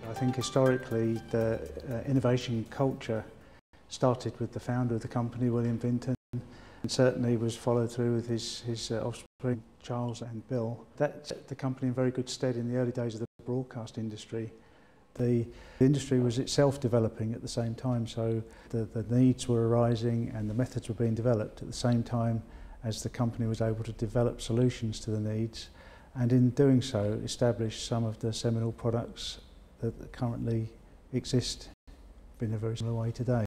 I think historically the innovation culture started with the founder of the company, William Vinten, and certainly was followed through with his offspring, Charles and Bill. That set the company in very good stead in the early days of the broadcast industry. The industry was itself developing at the same time, so the needs were arising and the methods were being developed at the same time as the company was able to develop solutions to the needs, and in doing so establish some of the seminal products that currently exist in a very similar way today.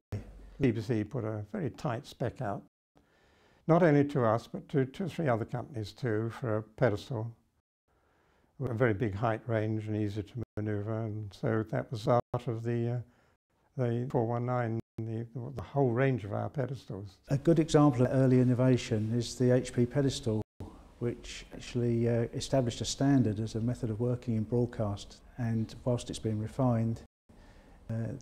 BBC put a very tight spec out, not only to us but to 2 or 3 other companies too, for a pedestal with a very big height range and easy to manoeuvre, and so that was part of the 419, the whole range of our pedestals. A good example of early innovation is the HP pedestal, which actually established a standard as a method of working in broadcast, and whilst it's been refined,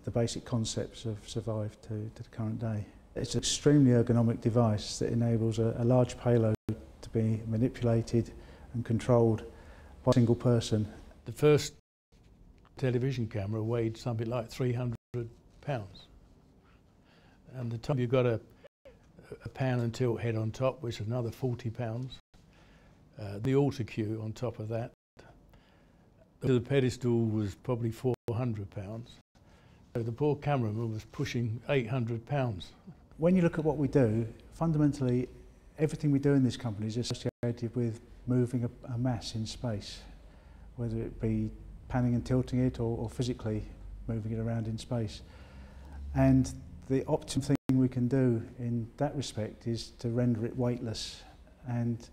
the basic concepts have survived to the current day. It's an extremely ergonomic device that enables a large payload to be manipulated and controlled by a single person. The first television camera weighed something like 300 pounds, and the time you've got a pan and tilt head on top, which is another 40 pounds. The auto cue on top of that. The pedestal was probably 400 pounds. So the poor cameraman was pushing 800 pounds. When you look at what we do, fundamentally everything we do in this company is associated with moving a mass in space, whether it be panning and tilting it or physically moving it around in space. And the optimum thing we can do in that respect is to render it weightless, and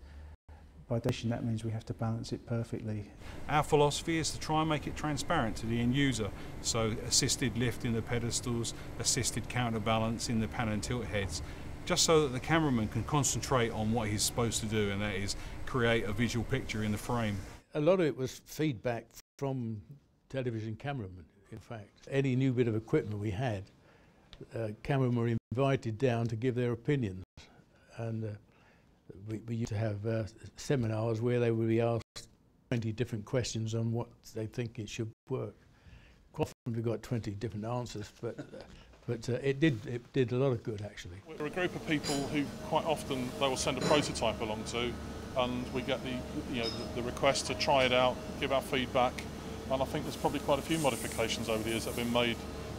by definition that means we have to balance it perfectly. Our philosophy is to try and make it transparent to the end user, so assisted lift in the pedestals, assisted counterbalance in the pan and tilt heads, just so that the cameraman can concentrate on what he's supposed to do, and that is create a visual picture in the frame. A lot of it was feedback from television cameramen, in fact. Any new bit of equipment we had, cameramen were invited down to give their opinions, and we used to have seminars where they would be asked 20 different questions on what they think it should work. Quite often we got 20 different answers, but it did a lot of good actually. We're a group of people who quite often they will send a prototype along to, and we get the request to try it out, give our feedback, and I think there's probably quite a few modifications over the years that have been made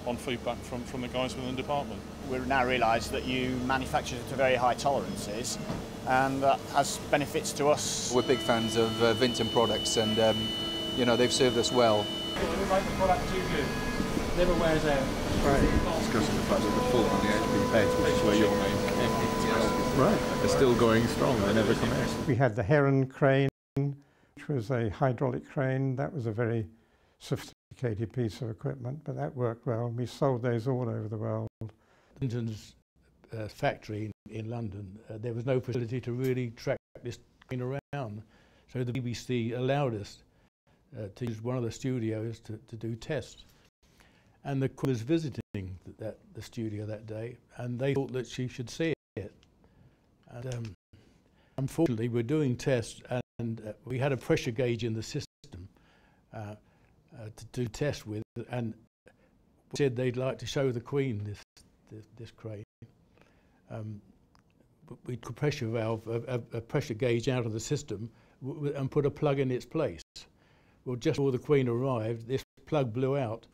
on feedback from the guys within the department. We now realise that you manufacture to very high tolerances, and that has benefits to us. We're big fans of Vinten products, and you know, they've served us well. We make the product too good, never wears out. Right. It's because of the fact that the fault on the HP beds, which is where your main came. Right. They're still going strong, they never come out. We had the Heron crane, which was a hydraulic crane. That was a very sophisticated piece of equipment, but that worked well. We sold those all over the world. Vinten's factory in London, there was no facility to really track this crane around, so the BBC allowed us to use one of the studios to do tests. And the Queen was visiting the studio that day, and they thought that she should see it. And unfortunately, we're doing tests, and we had a pressure gauge in the system to do tests with, and said they'd like to show the Queen this crane. We took a pressure valve, a pressure gauge out of the system, and put a plug in its place. Well, just before the Queen arrived, this plug blew out,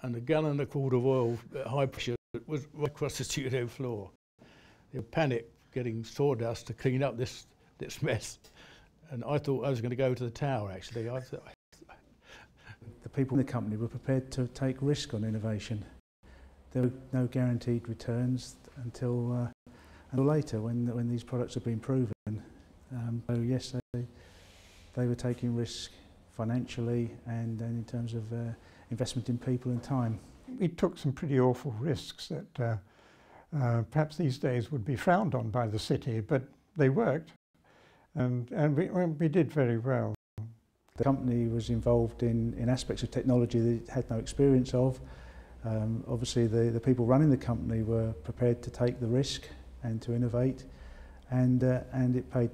and 1.25 gallons of oil at high pressure was right across the studio floor. There was panic getting sawdust to clean up this mess, and I thought I was going to go to the tower. Actually, the people in the company were prepared to take risk on innovation. There were no guaranteed returns until later, when these products have been proven. So yes, they were taking risk financially and in terms of investment in people and time. We took some pretty awful risks that perhaps these days would be frowned on by the city, but they worked, and we did very well. The company was involved in aspects of technology that it had no experience of. Obviously the people running the company were prepared to take the risk and to innovate, and it paid